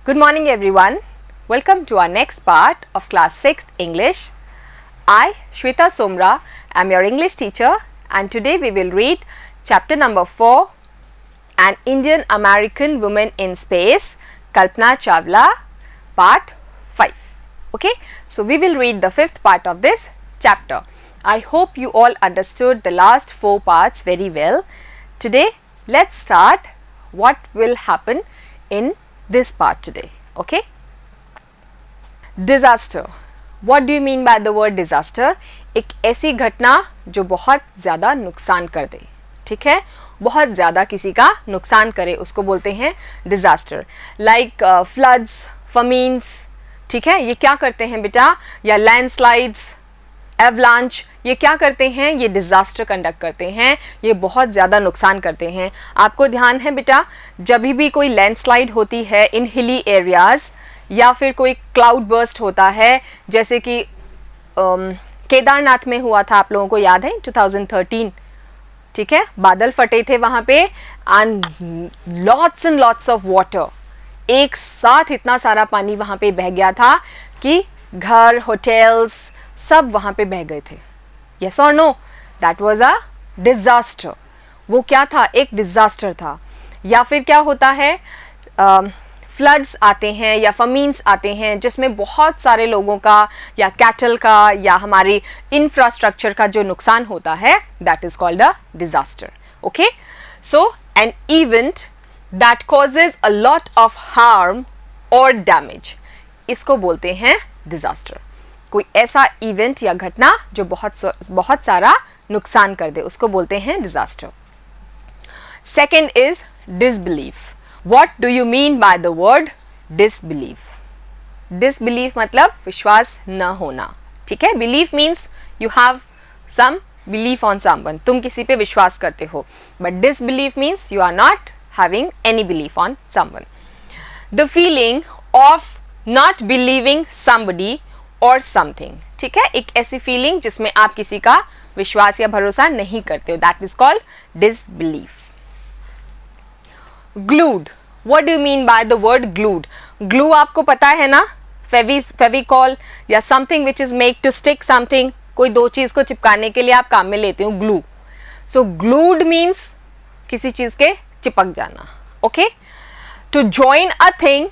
Good morning everyone. Welcome to our next part of class 6th English. I, Shweta Somra, am your English teacher and today we will read chapter number 4, An Indian American Woman in Space, Kalpana Chawla, part 5. Okay, so we will read the 5th part of this chapter. I hope you all understood the last 4 parts very well. Today, let's start what will happen in this part today. Okay, disaster. What do you mean by the word disaster? एक ऐसी घटना जो बहुत ज़्यादा नुकसान कर दे, ठीक है, बहुत ज़्यादा किसी का नुकसान करे, उसको बोलते हैं डिज़ास्टर. लाइक फ्लड्स, फमीन्स, ठीक है, ये क्या करते हैं बेटा, या लैंडस्लाइड्स, एवलांच, ये क्या करते हैं, ये डिज़ास्टर कंडक्ट करते हैं, ये बहुत ज़्यादा नुकसान करते हैं. आपको ध्यान है बेटा, जब भी कोई लैंडस्लाइड होती है इन हिली एरियाज़ या फिर कोई क्लाउड बर्स्ट होता है, जैसे कि केदारनाथ में हुआ था, आप लोगों को याद है 2013, ठीक है, बादल फटे थे वहाँ पे एंड लॉट्स ऑफ वाटर, एक साथ इतना सारा पानी वहाँ पे बह गया था कि घर, होटल्स सब वहाँ पे बह गए थे. यस और no, that was a disaster. वो क्या था, एक डिज़ास्टर था. या फिर क्या होता है, फ्लड्स आते हैं या फमीन्स आते हैं जिसमें बहुत सारे लोगों का या कैटल का या हमारे इंफ्रास्ट्रक्चर का जो नुकसान होता है, that is called a disaster. Okay, so an event that causes a lot of harm और डैमेज, इसको बोलते हैं डिज़ास्टर. कोई ऐसा इवेंट या घटना जो बहुत सारा नुकसान कर दे, उसको बोलते हैं disaster. Second is disbelief. What do you mean by the word disbelief? Disbelief मतलब विश्वास न होना, ठीक है. Belief means you have some belief on someone, तुम किसी पे विश्वास करते हो, but disbelief means you are not having any belief on someone. The feeling of not believing somebody और समथिंग, ठीक है, एक ऐसी फीलिंग जिसमें आप किसी का विश्वास या भरोसा नहीं करते हो, that is called disbelief. Glued. What do you mean by the word glued? Glue आपको पता है ना, फेविकॉल या something which is make to stick something, कोई दो चीज को चिपकाने के लिए आप काम में लेते हो ग्लू. सो ग्लूड मीन्स किसी चीज के चिपक जाना. Okay, to join a thing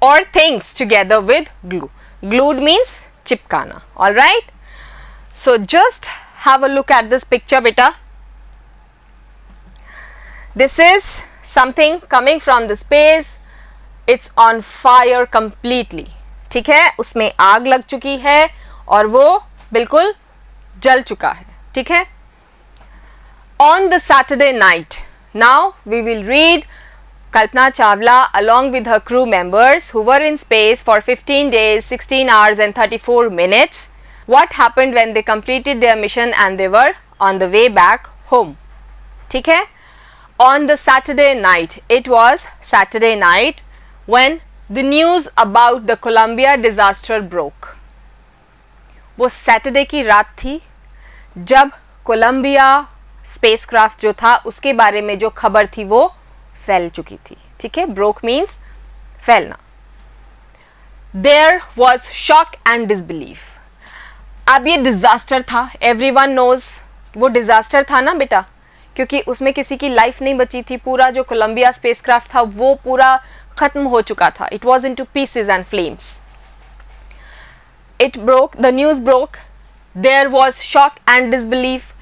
और things together with glue. Glued means चिपकाना. All right. So just have a look at this picture, beta. This is something coming from the space. It's on fire completely. ठीक है, उसमें आग लग चुकी है और वो बिल्कुल जल चुका है, ठीक है. On the Saturday night. Now we will read Kalpana Chawla along with her crew members who were in space for 15 days, 16 hours and 34 minutes. What happened when they completed their mission and they were on the way back home? ठीक है. On the Saturday night, it was Saturday night when the news about the Columbia disaster broke. वो Saturday की रात थी जब Colombia spacecraft जो था उसके बारे में जो खबर थी वो फैल चुकी थी, ठीक है. ब्रोक मीन्स फैलना. There was shock and disbelief. अब ये डिजास्टर था, एवरीवन नोज वो डिजास्टर था ना बेटा, क्योंकि उसमें किसी की लाइफ नहीं बची थी. पूरा जो कोलंबिया स्पेसक्राफ्ट था वो पूरा खत्म हो चुका था. It was into pieces and flames. It broke, the news broke, there was shock and disbelief.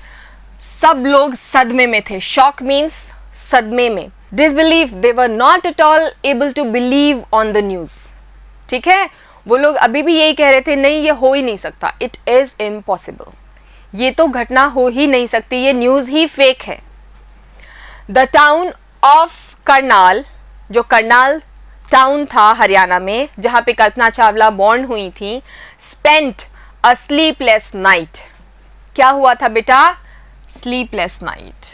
सब लोग सदमे में थे. शॉक मीन्स सदमे में. Disbelief, they were not at all able to believe on the news. ठीक है, वो लोग अभी भी यही कह रहे थे, नहीं ये हो ही नहीं सकता, it is impossible, ये तो घटना हो ही नहीं सकती, ये न्यूज़ ही फेक है. The town of करनाल, जो करनाल टाउन था हरियाणा में जहाँ पे कल्पना चावला बॉर्न हुई थी, spent a sleepless night. क्या हुआ था बेटा, sleepless night.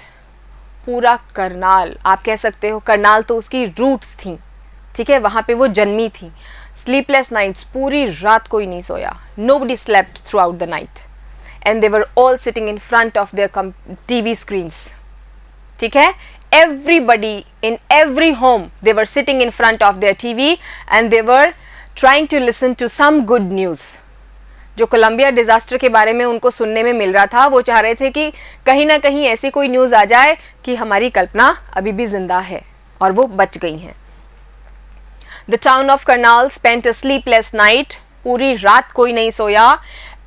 पूरा करनाल, आप कह सकते हो करनाल तो उसकी रूट्स थी, ठीक है, वहाँ पे वो जन्मी थी. स्लीपलेस नाइट्स, पूरी रात कोई नहीं सोया. Nobody slept throughout the night and they were all sitting in front of their TV screens, ठीक है. everybody in every home, they were sitting in front of their TV and they were trying to listen to some good news. जो Colombia disaster के बारे में उनको सुनने में मिल रहा था, वो चाह रहे थे कि कहीं ना कहीं ऐसी कोई न्यूज़ आ जाए कि हमारी कल्पना अभी भी जिंदा है और वो बच गई हैं. The town of Karnal spent a sleepless night. पूरी रात कोई नहीं सोया.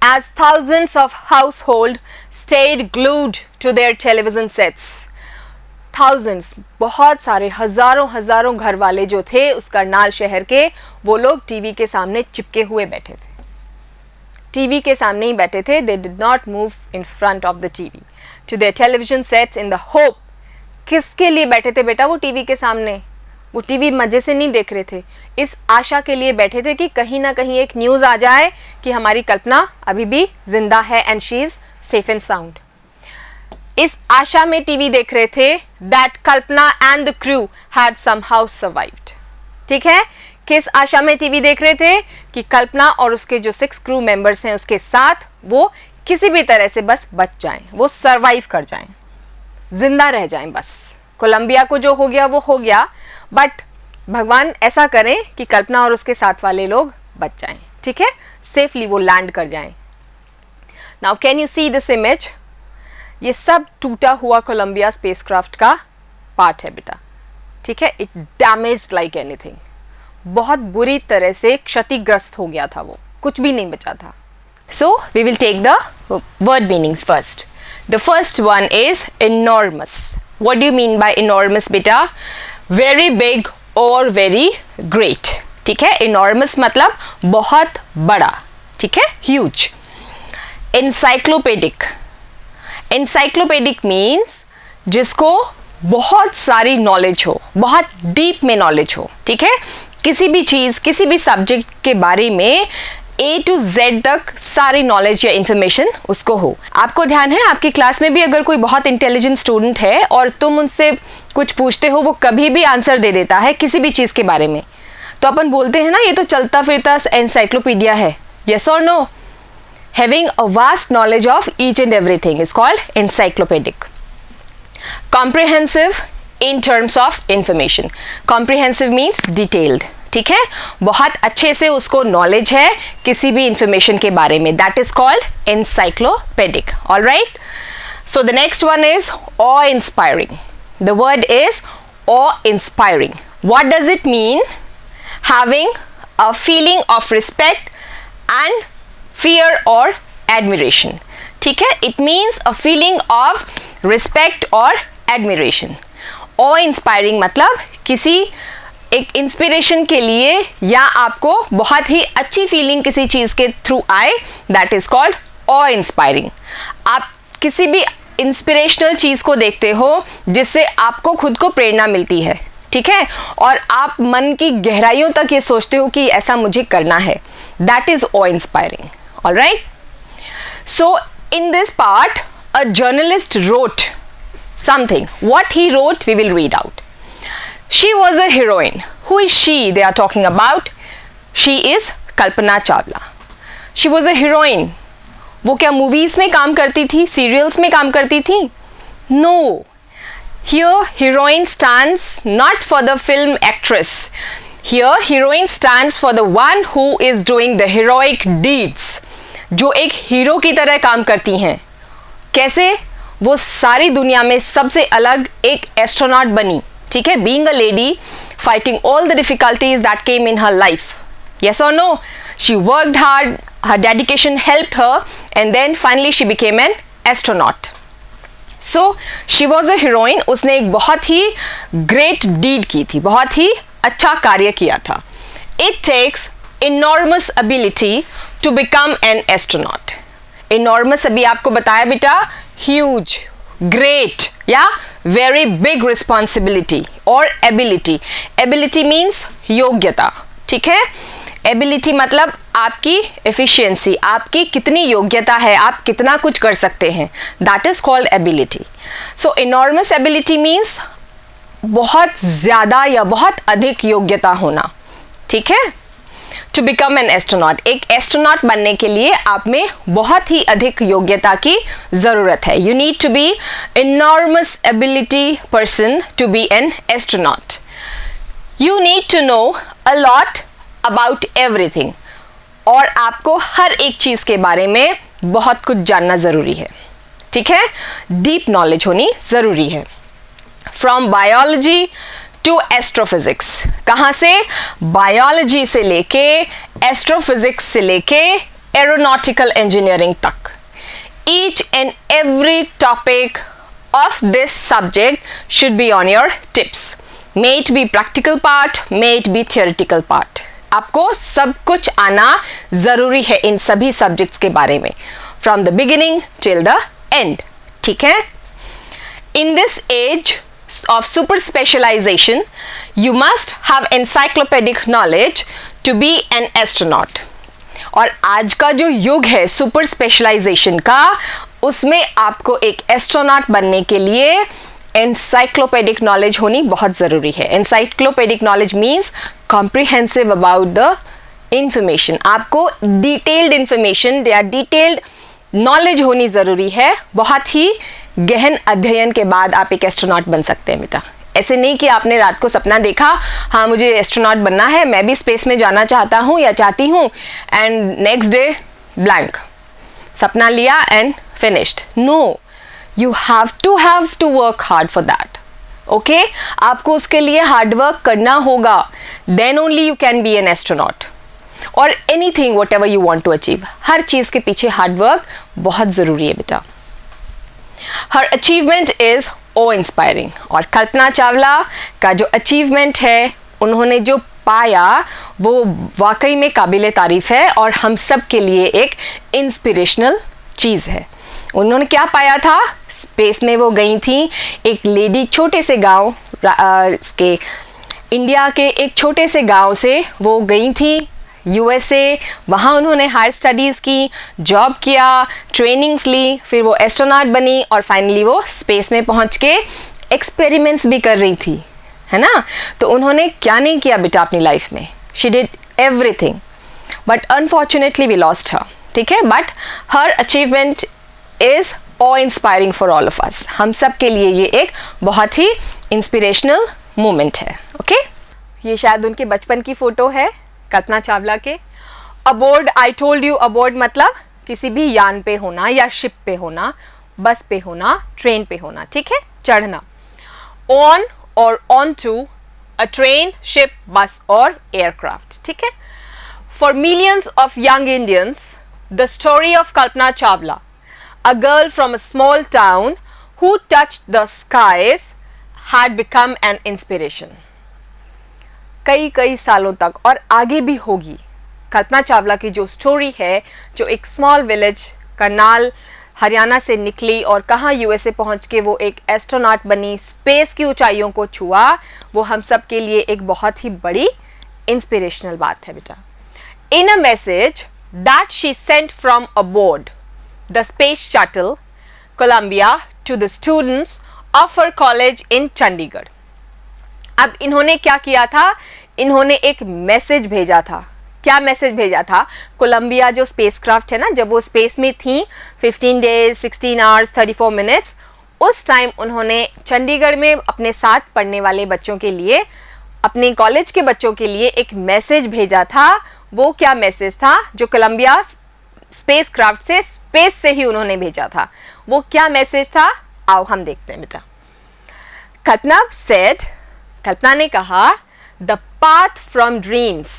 As thousands of household stayed glued to their television sets. Thousands, बहुत सारे हजारों घर वाले जो थे उस करनाल शहर के, वो लोग टीवी के सामने चिपके हुए बैठे थे. टीवी के सामने ही बैठे थे. They did not move in front of the TV to their television sets in the hope. किसके लिए बैठे थे बेटा वो टीवी के सामने? वो टीवी मजे से नहीं देख रहे थे, इस आशा के लिए बैठे थे कि कहीं ना कहीं एक न्यूज़ आ जाए कि हमारी कल्पना अभी भी जिंदा है and she is safe and sound. इस आशा में टीवी देख रहे थे that Kalpana and the crew had somehow survived. ठीक है, किस आशा में टीवी देख रहे थे? कि कल्पना और उसके जो 6 क्रू मेंबर्स हैं उसके साथ वो किसी भी तरह से बस बच जाएं, वो सर्वाइव कर जाएं, जिंदा रह जाएं. बस कोलंबिया को जो हो गया वो हो गया, बट भगवान ऐसा करें कि कल्पना और उसके साथ वाले लोग बच जाएं. ठीक है, सेफली वो लैंड कर जाएं. Now can you see this image? ये सब टूटा हुआ कोलंबिया स्पेसक्राफ्ट का पार्ट है बेटा. ठीक है, इट डैमेज्ड लाइक एनीथिंग. बहुत बुरी तरह से क्षतिग्रस्त हो गया था, वो कुछ भी नहीं बचा था. So we will take the word meanings first. The first one is enormous. What do you mean by enormous बेटा? Very big or very great. ठीक है, enormous मतलब बहुत बड़ा. ठीक है, huge. Encyclopedic. Encyclopedic means जिसको बहुत सारी नॉलेज हो, बहुत डीप में नॉलेज हो. ठीक है, किसी भी चीज़, किसी भी सब्जेक्ट के बारे में A to Z तक सारी नॉलेज या इंफॉर्मेशन उसको हो. आपको ध्यान है आपकी क्लास में भी अगर कोई बहुत इंटेलिजेंट स्टूडेंट है और तुम उनसे कुछ पूछते हो, वो कभी भी आंसर दे देता है किसी भी चीज़ के बारे में, तो अपन बोलते हैं ना ये तो चलता फिरता एनसाइक्लोपीडिया है. यस और no? Having a vast knowledge of each and everything is called encyclopedic. Comprehensive in terms of information. Comprehensive means detailed. ठीक है, बहुत अच्छे से उसको नॉलेज है किसी भी इंफॉर्मेशन के बारे में. That is called encyclopedic. All right, so the next one is awe inspiring. The word is awe inspiring. What does it mean? Having a feeling of respect and fear or admiration. ठीक है, it means a feeling of respect or admiration. awe inspiring मतलब किसी एक inspiration के लिए या आपको बहुत ही अच्छी फीलिंग किसी चीज़ के थ्रू आए, that is called awe inspiring. आप किसी भी इंस्पिरेशनल चीज़ को देखते हो जिससे आपको खुद को प्रेरणा मिलती है. ठीक है, और आप मन की गहराइयों तक ये सोचते हो कि ऐसा मुझे करना है, that is awe inspiring. All right, so in this part a journalist wrote something. What he wrote we will read out. She was a heroine. Who is she they are talking about? She is Kalpana Chawla. She was a heroine. वो क्या movies में काम करती थी, serials में काम करती थी? No. Here heroine stands not for the film actress. Here heroine stands for the one who is doing the heroic deeds. जो एक हीरो की तरह काम करती हैं. कैसे? वो सारी दुनिया में सबसे अलग एक एस्ट्रोनॉट बनी. ठीक है, being a lady fighting all the difficulties that came in her life. Yes और no? She worked hard, her dedication helped her and then finally she became an astronaut. So she was a heroine. उसने एक बहुत ही great deed की थी, बहुत ही अच्छा कार्य किया था. It takes enormous ability to become an astronaut. Enormous अभी आपको बताया बेटा, huge, great या very big responsibility or ability. Ability means योग्यता. ठीक है, ability मतलब आपकी efficiency, आपकी कितनी योग्यता है, आप कितना कुछ कर सकते हैं, that is called ability. So enormous ability means बहुत ज़्यादा या बहुत अधिक योग्यता होना. ठीक है, टू बिकम एन एस्ट्रोनॉट, एक एस्ट्रोनॉट बनने के लिए आप में बहुत ही अधिक योग्यता की ज़रूरत है. You need to be enormous ability person to be an astronaut. You need to know a lot about everything. और आपको हर एक चीज़ के बारे में बहुत कुछ जानना ज़रूरी है. ठीक है, डीप नॉलेज होनी ज़रूरी है. फ्रॉम बायोलॉजी टू एस्ट्रोफिजिक्स, कहाँ से? बायोलॉजी से लेके एस्ट्रोफिजिक्स से लेके एरोनॉटिकल इंजीनियरिंग तक. Each and every topic of this subject should be on your tips. May it be practical part, may it be theoretical part. आपको सब कुछ आना ज़रूरी है इन सभी सब्जेक्ट्स के बारे में, from the beginning till the end. ठीक है? In this age of super specialization, you must have encyclopedic knowledge to be an astronaut. और आज का जो युग है सुपर स्पेशलाइजेशन का, उसमें आपको एक एस्ट्रोनॉट बनने के लिए एनसाइक्लोपेडिक नॉलेज होनी बहुत ज़रूरी है. Encyclopedic knowledge means comprehensive about the information. आपको डिटेल्ड इंफॉर्मेशन या डिटेल्ड नॉलेज होनी ज़रूरी है. बहुत ही गहन अध्ययन के बाद आप एक एस्ट्रोनॉट बन सकते हैं बेटा. ऐसे नहीं कि आपने रात को सपना देखा, हाँ मुझे एस्ट्रोनॉट बनना है, मैं भी स्पेस में जाना चाहता हूँ या चाहती हूँ, एंड नेक्स्ट डे ब्लैंक, सपना लिया and finished. No, you have to work hard for that. Okay, आपको उसके लिए हार्ड वर्क करना होगा. Then only you can be an astronaut और anything whatever you want to achieve. हर चीज़ के पीछे हार्ड वर्क बहुत ज़रूरी है बेटा. हर अचीवमेंट इज़ ओ इंस्पायरिंग. और कल्पना चावला का जो अचीवमेंट है, उन्होंने जो पाया, वो वाकई में काबिल तारीफ़ है और हम सब के लिए एक इंस्पिरेशनल चीज़ है. उन्होंने क्या पाया था? स्पेस में वो गई थी. एक लेडी छोटे से गांव के इंडिया के एक छोटे से गांव से वो गई थी USA. वहाँ उन्होंने हायर स्टडीज़ की, जॉब किया, ट्रेनिंग्स ली, फिर वो एस्ट्रोनॉट बनी और फाइनली वो स्पेस में पहुँच के एक्सपेरिमेंट्स भी कर रही थी, है ना. तो उन्होंने क्या नहीं किया बेटा अपनी लाइफ में. She did everything, but unfortunately we lost her. ठीक है, but her achievement is awe inspiring for all of us. हम सब के लिए ये एक बहुत ही इंस्पिरेशनल मोमेंट है. ओके, ये शायद उनके बचपन की फ़ोटो है कल्पना चावला के. Aboard, I told you, aboard मतलब किसी भी यान पे होना या शिप पे होना, बस पे होना, ट्रेन पे होना. ठीक है, चढ़ना. ऑन और on to a train, ship, bus और एयरक्राफ्ट. ठीक है. For millions of young Indians, the story of Kalpana Chawla, a girl from a small town who touched the skies, had become an inspiration. कई सालों तक और आगे भी होगी. कल्पना चावला की जो स्टोरी है, जो एक स्मॉल विलेज करनाल हरियाणा से निकली और कहाँ USA पहुँच के वो एक एस्ट्रोनॉट बनी, स्पेस की ऊंचाइयों को छुआ, वो हम सब के लिए एक बहुत ही बड़ी इंस्पिरेशनल बात है बेटा. In a message that she sent from aboard the space shuttle Columbia to the students of her college in Chandigarh. अब इन्होंने क्या किया था? इन्होंने एक मैसेज भेजा था. क्या मैसेज भेजा था? कोलंबिया जो स्पेसक्राफ्ट है ना, जब वो स्पेस में थी 15 डेज 16 आवर्स 34 मिनट्स, उस टाइम उन्होंने चंडीगढ़ में अपने साथ पढ़ने वाले बच्चों के लिए, अपने कॉलेज के बच्चों के लिए एक मैसेज भेजा था. वो क्या मैसेज था जो कोलंबिया स्पेसक्राफ्ट से, स्पेस से ही उन्होंने भेजा था? वो क्या मैसेज था? आओ हम देखते हैं बेटा. कल्पना ने कहा, the path from dreams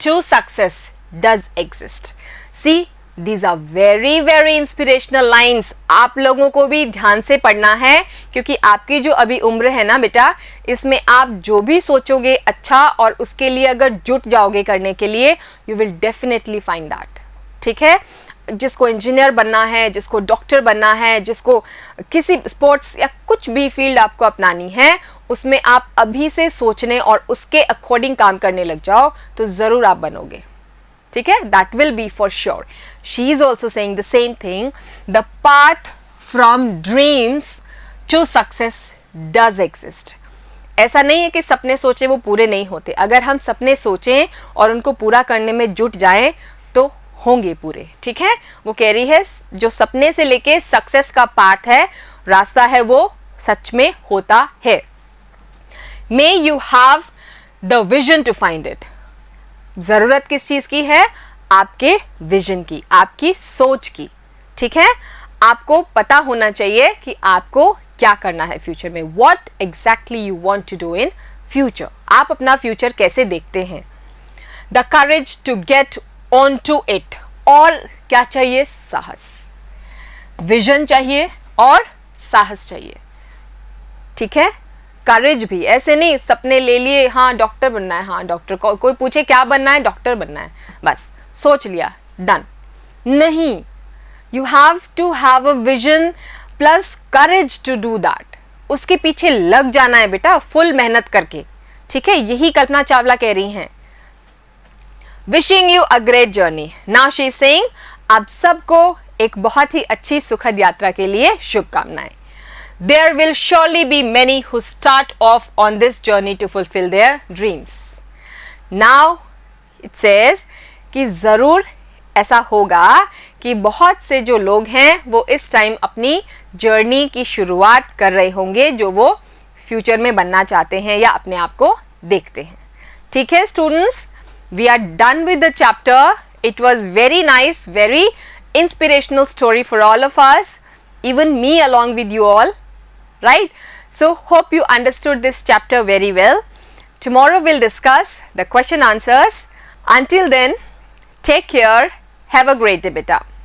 to success does exist. See, these are very very inspirational lines. आप लोगों को भी ध्यान से पढ़ना है, क्योंकि आपकी जो अभी उम्र है ना बेटा, इसमें आप जो भी सोचोगे अच्छा और उसके लिए अगर जुट जाओगे करने के लिए, you will definitely find that. ठीक है, जिसको इंजीनियर बनना है, जिसको डॉक्टर बनना है, जिसको किसी स्पोर्ट्स या कुछ भी फील्ड आपको अपनानी है, उसमें आप अभी से सोचने और उसके अकॉर्डिंग काम करने लग जाओ तो ज़रूर आप बनोगे. ठीक है, that will be for sure. She is also saying the same thing. The path from dreams to success does exist. ऐसा नहीं है कि सपने सोचे वो पूरे नहीं होते, अगर हम सपने सोचें और उनको पूरा करने में जुट जाएं तो होंगे पूरे, ठीक है। वो कह रही है जो सपने से लेके सक्सेस का पाथ है, रास्ता है, वो सच में होता है। May you have the vision to find it. जरूरत किस चीज की है? आपके विजन की, आपकी सोच की, ठीक है। आपको पता होना चाहिए कि आपको क्या करना है फ्यूचर में, what exactly you want to do in future. आप अपना फ्यूचर कैसे देखते हैं। The courage to get on to it. और क्या चाहिए? साहस। विजन चाहिए और साहस चाहिए, ठीक है। करेज भी, ऐसे नहीं सपने ले लिए, हाँ डॉक्टर बनना है, हाँ डॉक्टर, कोई पूछे क्या बनना है, डॉक्टर बनना है, बस सोच लिया, डन। नहीं, you have to have a vision plus courage to do that. उसके पीछे लग जाना है बेटा, फुल मेहनत करके, ठीक है। यही कल्पना चावला कह रही हैं। Wishing you a great journey. Now she is saying आप सबको एक बहुत ही अच्छी सुखद यात्रा के लिए शुभकामनाएं। There will surely be many who start off on this journey to fulfill their dreams. Now it says कि ज़रूर ऐसा होगा कि बहुत से जो लोग हैं वो इस टाइम अपनी जर्नी की शुरुआत कर रहे होंगे, जो वो फ्यूचर में बनना चाहते हैं या अपने आप को देखते हैं, ठीक है students. We are done with the chapter. It was very nice, very inspirational story for all of us, even me along with you all, right? So hope you understood this chapter very well. Tomorrow we'll discuss the question answers. Until then, take care, have a great day beta.